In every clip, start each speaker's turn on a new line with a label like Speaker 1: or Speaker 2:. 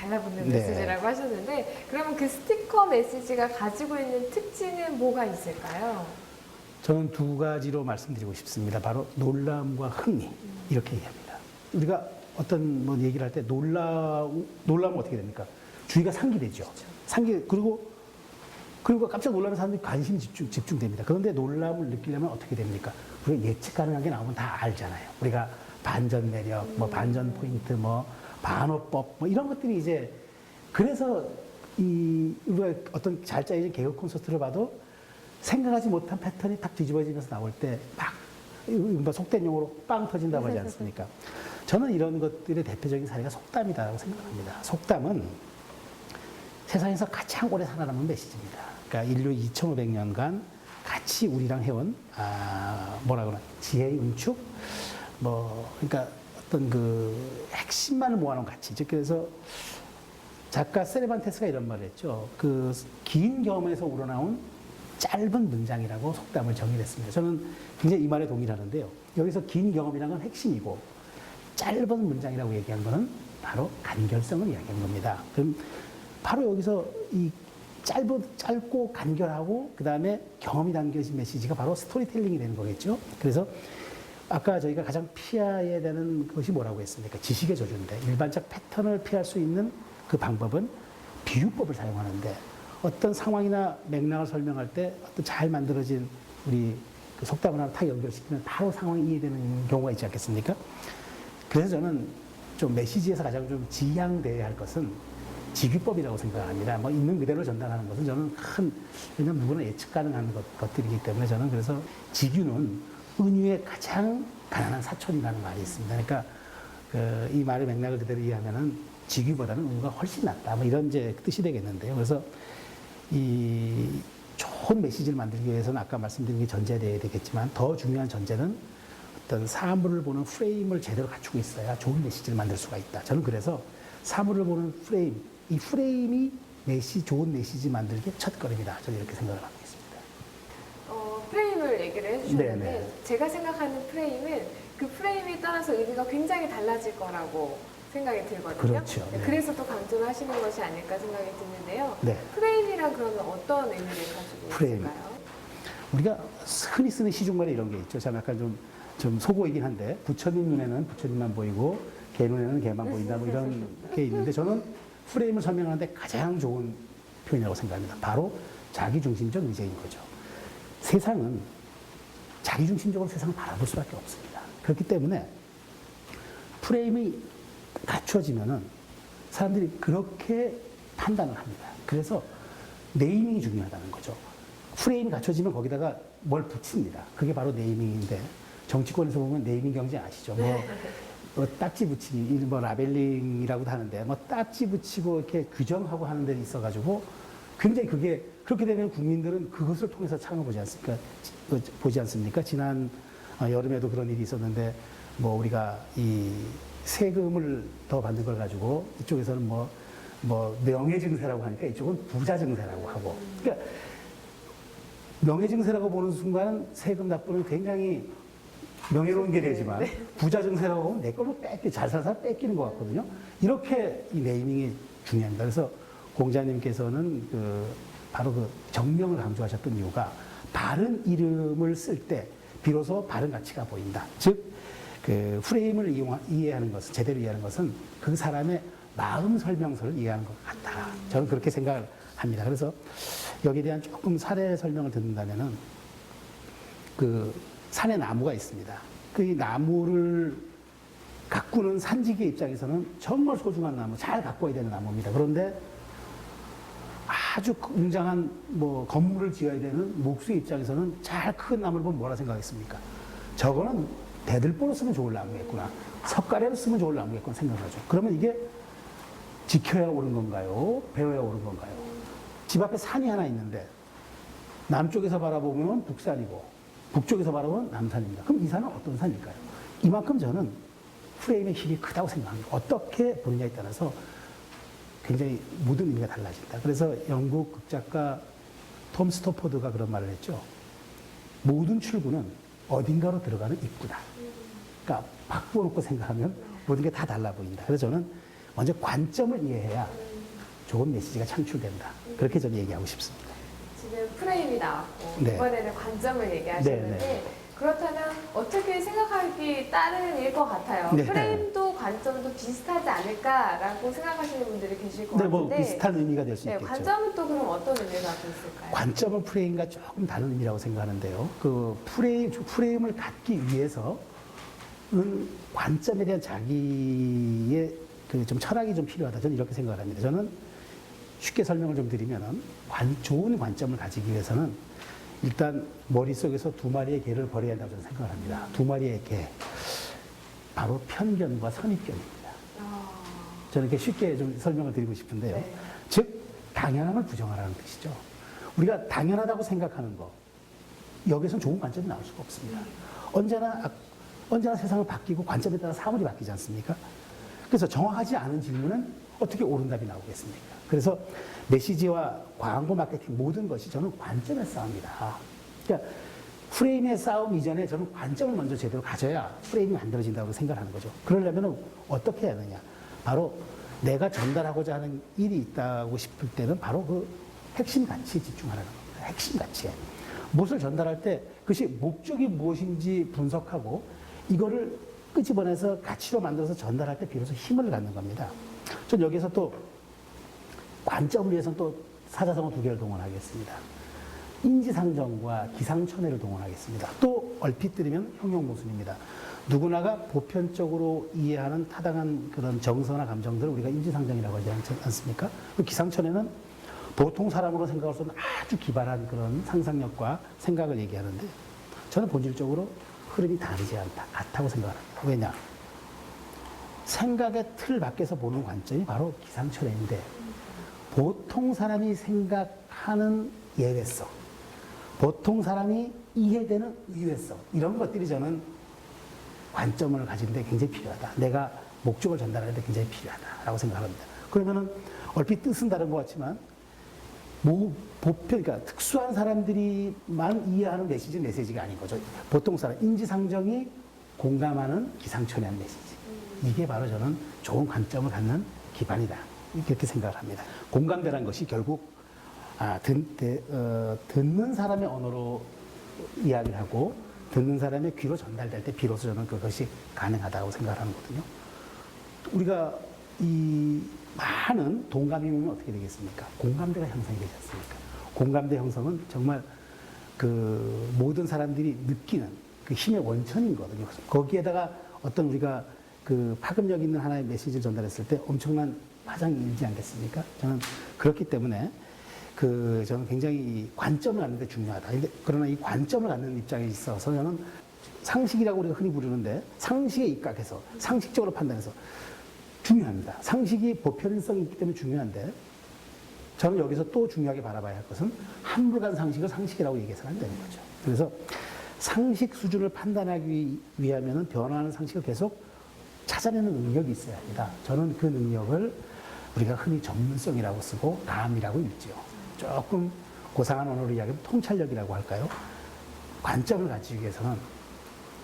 Speaker 1: 달라붙는
Speaker 2: 네.
Speaker 1: 메시지라고 하셨는데 그러면 그 스티커 메시지가 가지고 있는 특징은 뭐가 있을까요?
Speaker 2: 저는 두 가지로 말씀드리고 싶습니다. 바로 놀라움과 흥미 이렇게 얘기합니다. 우리가 어떤 뭐 얘기를 할 때 놀라면 어떻게 됩니까? 주의가 상기되죠. 그리고 깜짝 놀라는 사람들이 관심이 집중됩니다. 그런데 놀라움을 느끼려면 어떻게 됩니까? 우리가 예측 가능한 게 나오면 다 알잖아요. 우리가 반전 매력, 뭐 반전 포인트, 뭐 반어법, 뭐 이런 것들이 이제 그래서 우리가 어떤 잘 짜여진 개그 콘서트를 봐도 생각하지 못한 패턴이 딱 뒤집어지면서 나올 때 막 속된 용어로 빵 터진다고 하지 않습니까? 저는 이런 것들의 대표적인 사례가 속담이라고 생각합니다. 속담은 세상에서 가장 오래 살아남은 메시지입니다. 그러니까 인류 2500년간 같이 우리랑 해온 뭐라 그러나 지혜의 응축, 그러니까 어떤 그 핵심만을 모아놓은 가치. 즉 그래서 작가 세르반테스가 이런 말을 했죠. 그 긴 경험에서 우러나온 짧은 문장이라고 속담을 정의했습니다. 저는 굉장히 이 말에 동의를 하는데요. 여기서 긴 경험이라는 건 핵심이고 짧은 문장이라고 얘기한 거는 바로 간결성을 이야기하는 겁니다. 그럼 바로 여기서 이 짧고 간결하고 그 다음에 경험이 담겨진 메시지가 바로 스토리텔링이 되는 거겠죠. 그래서 아까 저희가 가장 피해야 되는 것이 뭐라고 했습니까? 지식의 저주인데 일반적 패턴을 피할 수 있는 그 방법은 비유법을 사용하는데 어떤 상황이나 맥락을 설명할 때 어떤 잘 만들어진 우리 그 속담을 하나 탁 연결시키면 바로 상황이 이해되는 경우가 있지 않겠습니까? 그래서 저는 좀 메시지에서 가장 좀 지향되어야 할 것은 직유법이라고 생각합니다. 뭐 있는 그대로 전달하는 것은 저는 왜냐면 누구나 예측 가능한 것들이기 때문에 저는 그래서 직유는 은유의 가장 가난한 사촌이라는 말이 있습니다. 그러니까 이 말의 맥락을 그대로 이해하면은 직유보다는 은유가 훨씬 낫다. 뭐 이런 이제 뜻이 되겠는데요. 그래서 이 좋은 메시지를 만들기 위해서는 아까 말씀드린 게 전제되어야 되겠지만 더 중요한 전제는 어떤 사물을 보는 프레임을 제대로 갖추고 있어야 좋은 메시지를 만들 수가 있다. 저는 그래서 사물을 보는 프레임, 이 프레임이 좋은 메시지 만들기의 첫걸음이다. 저는 이렇게 생각을 하고 있습니다.
Speaker 1: 프레임을 얘기를 해주셨는데
Speaker 2: 네네.
Speaker 1: 제가 생각하는 프레임은 그 프레임에 따라서 의미가 굉장히 달라질 거라고 생각이 들거든요.
Speaker 2: 그렇죠. 네.
Speaker 1: 그래서 또 강조를 하시는 것이 아닐까 생각이 드는데요.
Speaker 2: 네.
Speaker 1: 프레임이란 그러면 어떤 의미를 가지고
Speaker 2: 프레임.
Speaker 1: 있을까요?
Speaker 2: 우리가 흔히 쓰는 시중말에 이런 게 있죠. 참 약간 좀 속어이긴 한데 부처님 눈에는 부처님만 보이고 개 눈에는 개만 보인다 뭐 이런 게 있는데 저는 프레임을 설명하는데 가장 좋은 표현이라고 생각합니다. 바로 자기중심적 의제인 거죠. 세상은 자기중심적으로 세상을 바라볼 수밖에 없습니다. 그렇기 때문에 프레임이 갖춰지면은 사람들이 그렇게 판단을 합니다. 그래서 네이밍이 중요하다는 거죠. 프레임이 갖춰지면 거기다가 뭘 붙입니다. 그게 바로 네이밍인데 정치권에서 보면 네이밍 경제 아시죠? 뭐 딱지 붙이기, 뭐 라벨링이라고도 하는데 뭐 딱지 붙이고 이렇게 규정하고 하는 데 있어가지고 굉장히 그게 그렇게 되면 국민들은 그것을 통해서 창을 보지 않습니까? 지난 여름에도 그런 일이 있었는데 뭐 우리가 이 세금을 더 받는 걸 가지고 이쪽에서는 뭐 명예증세라고 하니까 이쪽은 부자증세라고 하고 그러니까 명예증세라고 보는 순간 세금 납부는 굉장히 명예로운 게 되지만 부자증세라고 하면 내 걸로 잘 사는 사람 뺏기는 것 같거든요. 이렇게 이 네이밍이 중요합니다. 그래서 공자님께서는 바로 그 정명을 강조하셨던 이유가 바른 이름을 쓸 때 비로소 바른 가치가 보인다. 즉, 그 프레임을 이해하는 것은, 제대로 이해하는 것은 그 사람의 마음 설명서를 이해하는 것 같다. 저는 그렇게 생각을 합니다. 그래서 여기에 대한 조금 사례 설명을 듣는다면은 그 산에 나무가 있습니다. 그 이 나무를 가꾸는 산지기의 입장에서는 정말 소중한 나무, 잘 가꿔야 되는 나무입니다. 그런데 아주 웅장한 뭐 건물을 지어야 되는 목수의 입장에서는 잘 큰 나무를 보면 뭐라 생각했습니까? 저거는 대들보로 쓰면 좋을 나무겠구나. 석가래로 쓰면 좋을 나무겠구나 생각하죠. 그러면 이게 지켜야 옳은 건가요? 배워야 옳은 건가요? 집 앞에 산이 하나 있는데 남쪽에서 바라보면 북산이고 북쪽에서 바라보면 남산입니다. 그럼 이 산은 어떤 산일까요? 이만큼 저는 프레임의 힘이 크다고 생각합니다. 어떻게 보느냐에 따라서 굉장히 모든 의미가 달라진다. 그래서 영국 극작가 톰 스토퍼드가 그런 말을 했죠. 모든 출구는 어딘가로 들어가는 입구다. 그러니까 바꿔놓고 생각하면 모든 게 다 달라 보인다. 그래서 저는 먼저 관점을 이해해야 좋은 메시지가 창출된다. 그렇게 저는 얘기하고 싶습니다.
Speaker 1: 지금 프레임이 나왔고
Speaker 2: 네.
Speaker 1: 이번에는 관점을 얘기하셨는데
Speaker 2: 네,
Speaker 1: 그렇다면 어떻게 생각하기 따름일 것 같아요.
Speaker 2: 네.
Speaker 1: 프레임도 관점도 비슷하지 않을까라고 생각하시는 분들이 계실 것
Speaker 2: 네,
Speaker 1: 같은데
Speaker 2: 뭐 비슷한 의미가 될 수
Speaker 1: 네,
Speaker 2: 있겠죠.
Speaker 1: 관점은 또 그럼 어떤 의미가 갖고 있을까요?
Speaker 2: 관점은 프레임과 조금 다른 의미라고 생각하는데요. 그 프레임을 갖기 위해서는 관점에 대한 자기의 그 좀 철학이 좀 필요하다. 저는 이렇게 생각을 합니다. 저는 쉽게 설명을 좀 드리면은 좋은 관점을 가지기 위해서는 일단 머릿속에서 두 마리의 개를 버려야 한다고 저는 생각을 합니다. 두 마리의 개. 바로 편견과 선입견입니다. 저는 이렇게 쉽게 좀 설명을 드리고 싶은데요.
Speaker 1: 네.
Speaker 2: 즉, 당연함을 부정하라는 뜻이죠. 우리가 당연하다고 생각하는 거, 여기서는 좋은 관점이 나올 수가 없습니다. 언제나 세상은 바뀌고 관점에 따라 사물이 바뀌지 않습니까? 그래서 정확하지 않은 질문은 어떻게 옳은 답이 나오겠습니까? 그래서 메시지와 광고 마케팅 모든 것이 저는 관점의 싸움이다. 그러니까 프레임의 싸움 이전에 저는 관점을 먼저 제대로 가져야 프레임이 만들어진다고 생각하는 거죠. 그러려면 어떻게 해야 하느냐? 바로 내가 전달하고자 하는 일이 있다고 싶을 때는 바로 그 핵심 가치에 집중하라는 겁니다. 핵심 가치에. 무엇을 전달할 때 그것이 목적이 무엇인지 분석하고 이거를 끄집어내서 가치로 만들어서 전달할 때 비로소 힘을 갖는 겁니다. 전 여기서 또 관점을 위해서는 또 사자성어 두 개를 동원하겠습니다. 인지상정과 기상천외를 동원하겠습니다. 또 얼핏 들으면 형용모순입니다. 누구나가 보편적으로 이해하는 타당한 그런 정서나 감정들을 우리가 인지상정이라고 하지 않습니까? 기상천외는 보통 사람으로 생각할 수 없는 아주 기발한 그런 상상력과 생각을 얘기하는데 저는 본질적으로 흐름이 다르지 않다, 같다고 생각합니다. 왜냐? 생각의 틀 밖에서 보는 관점이 바로 기상천외인데 보통 사람이 생각하는 예외성, 보통 사람이 이해되는 의외성 이런 것들이 저는 관점을 가지는데 굉장히 필요하다. 내가 목적을 전달하는데 굉장히 필요하다라고 생각합니다. 그러면은 얼핏 뜻은 다른 것 같지만 그러니까 특수한 사람들이만 이해하는 메시지가 아닌 거죠. 보통 사람, 인지상정이 공감하는 기상천외한 메시지. 이게 바로 저는 좋은 관점을 갖는 기반이다. 이렇게 생각을 합니다. 공감대라는 것이 결국 듣는 사람의 언어로 이야기를 하고 듣는 사람의 귀로 전달될 때 비로소 저는 그것이 가능하다고 생각을 하는 거거든요. 우리가 이 많은 동감이 오면 어떻게 되겠습니까? 공감대가 형성이 되지 않습니까? 공감대 형성은 정말 그 모든 사람들이 느끼는 그 힘의 원천인 거거든요. 거기에다가 어떤 우리가 그 파급력 있는 하나의 메시지를 전달했을 때 엄청난 파장이 일지 않겠습니까? 저는 그렇기 때문에 저는 굉장히 이 관점을 갖는 게 중요하다. 그러나 이 관점을 갖는 입장에 있어서 저는 상식이라고 우리가 흔히 부르는데 상식에 입각해서 상식적으로 판단해서 중요합니다. 상식이 보편성이 있기 때문에 중요한데 저는 여기서 또 중요하게 바라봐야 할 것은 한물간 상식을 상식이라고 얘기해서는 안 되는 거죠. 그래서 상식 수준을 판단하기 위하면 변화하는 상식을 계속 찾아내는 능력이 있어야 합니다. 저는 그 능력을 우리가 흔히 전문성이라고 쓰고 감이라고 읽죠. 조금 고상한 언어로 이야기하면 통찰력이라고 할까요? 관점을 가지기 위해서는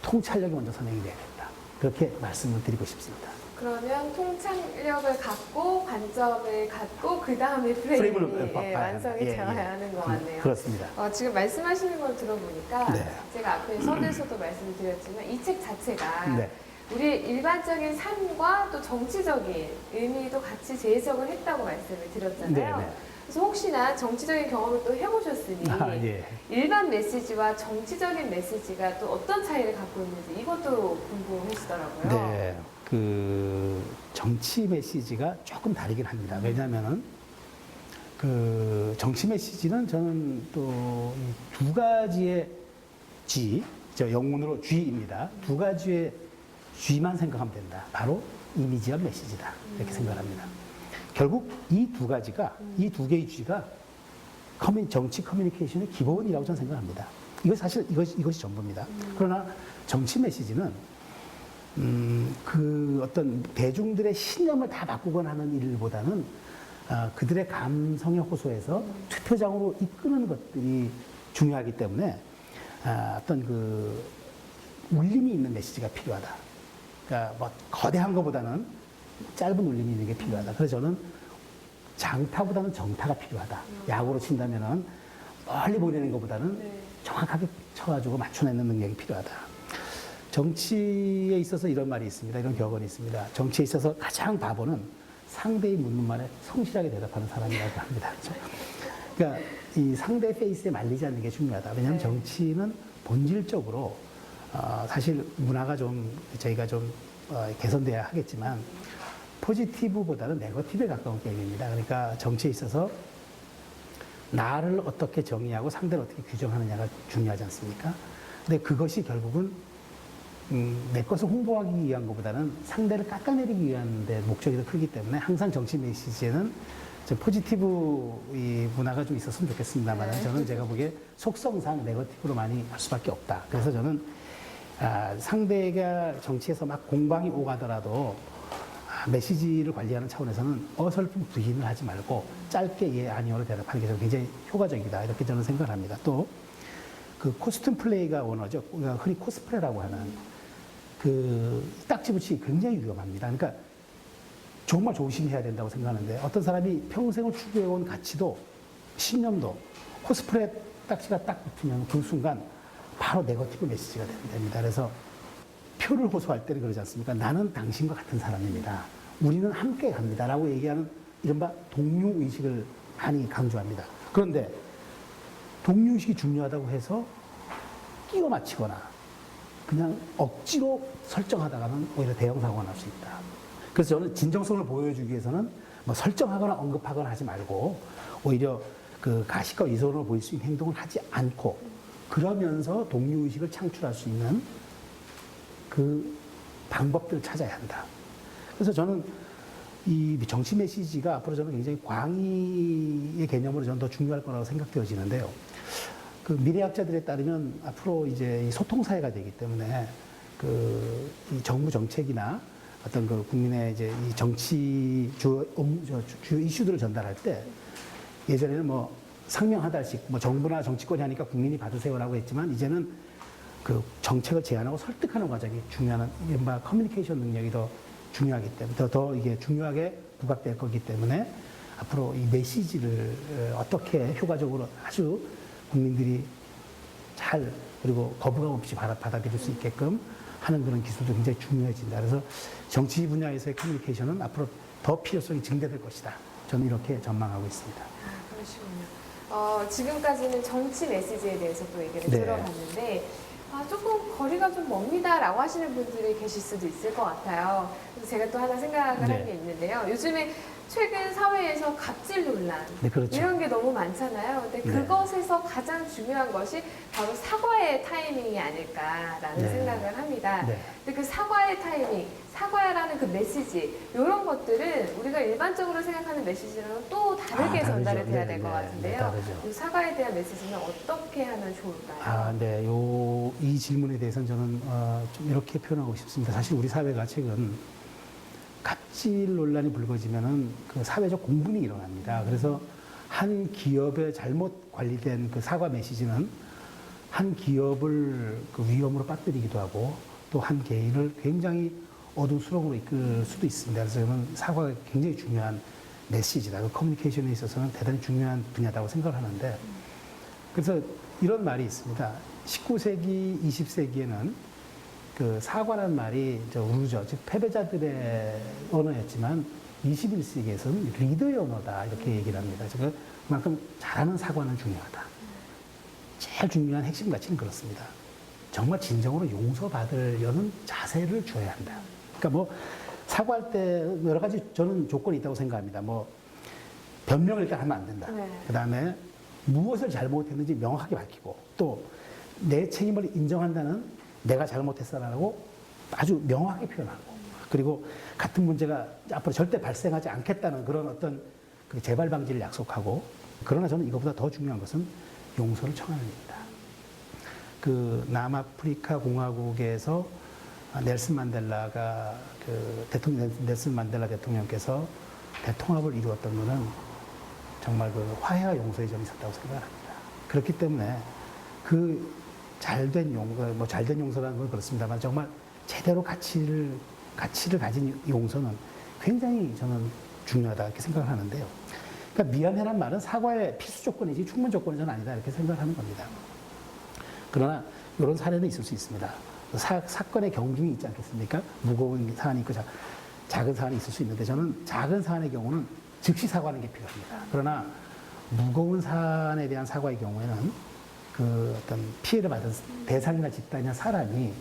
Speaker 2: 통찰력이 먼저 선행이 돼야 된다. 그렇게 말씀을 드리고 싶습니다.
Speaker 1: 그러면 통찰력을 갖고 관점을 갖고 그 다음에 프레임을 완성이 되어야 하는 것 같네요.
Speaker 2: 그렇습니다.
Speaker 1: 지금 말씀하시는 걸 들어보니까
Speaker 2: 네.
Speaker 1: 제가 앞에 서두에서도 말씀드렸지만 이 책 자체가
Speaker 2: 네.
Speaker 1: 우리 일반적인 삶과 또 정치적인 의미도 같이 재해석을 했다고 말씀을 드렸잖아요.
Speaker 2: 네, 네.
Speaker 1: 그래서 혹시나 정치적인 경험을 또 해보셨으니
Speaker 2: 예.
Speaker 1: 일반 메시지와 정치적인 메시지가 또 어떤 차이를 갖고 있는지 이것도 궁금하시더라고요.
Speaker 2: 네. 그 정치 메시지가 조금 다르긴 합니다. 왜냐하면은 그 정치 메시지는 저는 또 두 가지의 영문으로 G입니다. 두 가지의 G만 생각하면 된다. 바로 이미지와 메시지다. 이렇게 생각합니다. 결국 이 두 가지가, 이 두 개의 G가 정치 커뮤니케이션의 기본이라고 저는 생각합니다. 이것이 전부입니다. 그러나 정치 메시지는 그 어떤 대중들의 신념을 다 바꾸거나 하는 일보다는 그들의 감성에 호소해서 투표장으로 이끄는 것들이 중요하기 때문에 어떤 그 울림이 있는 메시지가 필요하다. 그러니까 뭐 거대한 것보다는 짧은 울림이 있는 게 필요하다. 그래서 저는 장타보다는 정타가 필요하다. 야구로 친다면은 멀리 보내는 것보다는
Speaker 1: 네.
Speaker 2: 정확하게 쳐가지고 맞춰내는 능력이 필요하다. 정치에 있어서 이런 말이 있습니다. 이런 격언이 있습니다. 정치에 있어서 가장 바보는 상대의 묻는 말에 성실하게 대답하는 사람이라고 합니다. 그렇죠? 그러니까 이 상대 페이스에 말리지 않는 게 중요하다. 왜냐하면
Speaker 1: 네.
Speaker 2: 정치는 본질적으로 사실 문화가 좀 저희가 좀 개선돼야 하겠지만 포지티브보다는 네거티브에 가까운 게임입니다. 그러니까 정치에 있어서 나를 어떻게 정의하고 상대를 어떻게 규정하느냐가 중요하지 않습니까? 근데 그것이 결국은 내 것을 홍보하기 위한 것보다는 상대를 깎아내리기 위한 데 목적이 더 크기 때문에 항상 정치 메시지에는 좀 포지티브 이 문화가 좀 있었으면 좋겠습니다만
Speaker 1: 네.
Speaker 2: 저는 제가 보기에 속성상 네거티브로 많이 할 수밖에 없다. 그래서 저는 상대가 정치에서 막 공방이 오가더라도 메시지를 관리하는 차원에서는 어설픈 부인을 하지 말고 짧게 예, 아니오로 대답하는 게 굉장히 효과적이다. 이렇게 저는 생각을 합니다. 또 그 코스튬 플레이가 원어죠. 흔히 코스프레라고 하는 그 딱지 붙이기 굉장히 위험합니다. 그러니까 정말 조심해야 된다고 생각하는데 어떤 사람이 평생을 추구해온 가치도 신념도 코스프레 딱지가 딱 붙으면 그 순간 바로 네거티브 메시지가 됩니다. 그래서 표를 호소할 때는 그러지 않습니까? 나는 당신과 같은 사람입니다. 우리는 함께 갑니다. 라고 얘기하는 이른바 동료의식을 많이 강조합니다. 그런데 동료의식이 중요하다고 해서 끼워 맞히거나 그냥 억지로 설정하다가는 오히려 대형 사고가 날 수 있다. 그래서 저는 진정성을 보여주기 위해서는 뭐 설정하거나 언급하거나 하지 말고 오히려 그 가식과 위선으로 보일 수 있는 행동을 하지 않고 그러면서 동료의식을 창출할 수 있는 그 방법들을 찾아야 한다. 그래서 저는 이 정치 메시지가 앞으로 저는 굉장히 광의의 개념으로 저는 더 중요할 거라고 생각되어지는데요. 그 미래학자들에 따르면 앞으로 이제 이 소통사회가 되기 때문에 그 이 정부 정책이나 어떤 그 국민의 이제 이 정치 주요 이슈들을 전달할 때 예전에는 뭐 상명 하달씩 뭐 정부나 정치권이 하니까 국민이 받으세요라고 했지만 이제는 그 정책을 제안하고 설득하는 과정이 중요한 이른바 커뮤니케이션 능력이 더 중요하기 때문에 더 이게 중요하게 부각될 거기 때문에 앞으로 이 메시지를 어떻게 효과적으로 아주 국민들이 잘 그리고 거부감 없이 받아들일 수 있게끔 하는 그런 기술도 굉장히 중요해진다. 그래서 정치 분야에서의 커뮤니케이션은 앞으로 더 필요성이 증대될 것이다. 저는 이렇게 전망하고 있습니다.
Speaker 1: 그러시군요. 지금까지는 정치 메시지에 대해서 또 얘기를
Speaker 2: 네.
Speaker 1: 들어봤는데 조금 거리가 좀 멉니다라고 하시는 분들이 계실 수도 있을 것 같아요. 그래서 제가 또 하나 생각을 한 게 있는데요. 요즘에 최근 사회에서 갑질 논란
Speaker 2: 네, 그렇죠.
Speaker 1: 이런 게 너무 많잖아요. 근데
Speaker 2: 네.
Speaker 1: 그것에서 가장 중요한 것이 바로 사과의 타이밍이 아닐까라는
Speaker 2: 네.
Speaker 1: 생각을 합니다.
Speaker 2: 네.
Speaker 1: 근데 그 사과의 타이밍, 사과라는 그 메시지 이런 것들은 우리가 일반적으로 생각하는 메시지랑은 또 다르게
Speaker 2: 다르죠.
Speaker 1: 전달이 돼야
Speaker 2: 네,
Speaker 1: 될 것
Speaker 2: 네,
Speaker 1: 같은데요.
Speaker 2: 네, 다르죠.
Speaker 1: 이 사과에 대한 메시지는 어떻게 하면 좋을까요?
Speaker 2: 네. 이 질문에 대해서는 저는 좀 이렇게 표현하고 싶습니다. 사실 우리 사회가 최근 갑질 논란이 불거지면은 그 사회적 공분이 일어납니다. 그래서 한 기업의 잘못 관리된 그 사과 메시지는 한 기업을 그 위험으로 빠뜨리기도 하고 또 한 개인을 굉장히 어두운 수렁으로 이끌 수도 있습니다. 그래서 저는 사과가 굉장히 중요한 메시지다. 그 커뮤니케이션에 있어서는 대단히 중요한 분야다고 생각을 하는데 그래서 이런 말이 있습니다. 19세기, 20세기에는 그 사과란 말이 우르죠. 즉 패배자들의 언어였지만 21세기에서는 리더의 언어다. 이렇게 얘기를 합니다. 즉 그만큼 잘하는 사과는 중요하다. 제일 중요한 핵심 가치는 그렇습니다. 정말 진정으로 용서받으려는 자세를 줘야 한다. 그러니까 뭐 사과할 때 여러 가지 저는 조건이 있다고 생각합니다. 뭐 변명을 일단 하면 안 된다.
Speaker 1: 네.
Speaker 2: 그다음에 무엇을 잘못했는지 명확하게 밝히고 또 내 책임을 인정한다는 내가 잘못했어라고 아주 명확하게 표현하고 그리고 같은 문제가 앞으로 절대 발생하지 않겠다는 그런 어떤 그 재발 방지를 약속하고 그러나 저는 이것보다 더 중요한 것은 용서를 청하는 일이다. 그 남아프리카 공화국에서 넬슨 만델라가 그 대통령 넬슨 만델라 대통령께서 대통합을 이루었던 것은 정말 그 화해와 용서의 점이 있었다고 생각합니다. 그렇기 때문에 그 잘된 용서, 뭐 잘된 용서라는 건 그렇습니다만 정말 제대로 가치를 가진 용서는 굉장히 저는 중요하다 이렇게 생각을 하는데요. 그러니까 미안해란 말은 사과의 필수 조건이지 충분 조건은 저는 아니다 이렇게 생각을 하는 겁니다. 그러나 이런 사례는 있을 수 있습니다. 사건의 경중이 있지 않겠습니까? 무거운 사안이 있고 작은 사안이 있을 수 있는데 저는 작은 사안의 경우는 즉시 사과하는 게 필요합니다. 그러나 무거운 사안에 대한 사과의 경우에는 그 어떤 피해를 받은 대상이나 집단이나 사람이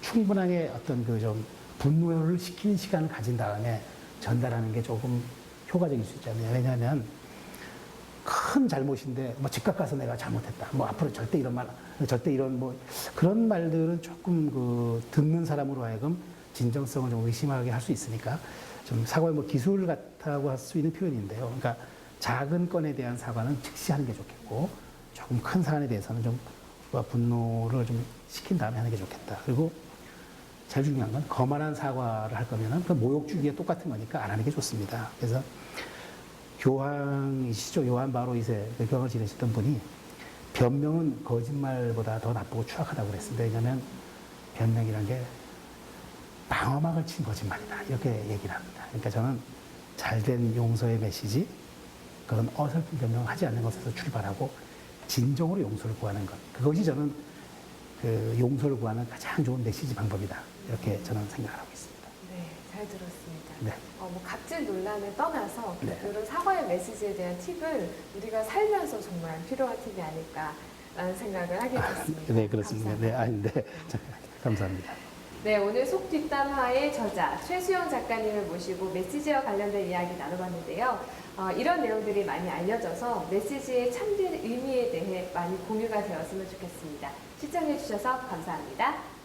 Speaker 2: 충분하게 어떤 그 좀 분노를 시키는 시간을 가진 다음에 전달하는 게 조금 효과적일 수 있잖아요. 왜냐하면 큰 잘못인데 뭐 즉각 가서 내가 잘못했다. 뭐 앞으로 절대 이런 말, 절대 이런 뭐 그런 말들은 조금 그 듣는 사람으로 하여금 진정성을 좀 의심하게 할 수 있으니까 좀 사과의 뭐 기술 같다고 할 수 있는 표현인데요. 그러니까 작은 건에 대한 사과는 즉시 하는 게 좋겠고 조금 큰 사안에 대해서는 좀 분노를 좀 식힌 다음에 하는 게 좋겠다. 그리고 제일 중요한 건 거만한 사과를 할 거면은 그 모욕 주기에 똑같은 거니까 안 하는 게 좋습니다. 그래서 교황이시죠. 요한 바로 2세 교황을 지내셨던 분이 변명은 거짓말보다 더 나쁘고 추악하다고 그랬습니다. 왜냐하면 변명이란 게 방어막을 친 거짓말이다. 이렇게 얘기를 합니다. 그러니까 저는 잘된 용서의 메시지, 그런 어설픈 변명을 하지 않는 것에서 출발하고 진정으로 용서를 구하는 것. 그것이 저는 그 용서를 구하는 가장 좋은 메시지 방법이다. 이렇게 저는 생각을 하고 있습니다.
Speaker 1: 네, 잘 들었습니다.
Speaker 2: 네.
Speaker 1: 뭐 갑질 논란을 떠나서
Speaker 2: 네.
Speaker 1: 이런 사과의 메시지에 대한 팁을 우리가 살면서 정말 필요한 팁이 아닐까라는 생각을 하게 됐습니다.
Speaker 2: 네, 그렇습니다.
Speaker 1: 감사합니다.
Speaker 2: 네, 아닌데 감사합니다.
Speaker 1: 네, 오늘 속뒷담화의 저자 최수영 작가님을 모시고 메시지와 관련된 이야기 나눠봤는데요. 이런 내용들이 많이 알려져서 메시지의 참된 의미에 대해 많이 공유가 되었으면 좋겠습니다. 시청해주셔서 감사합니다.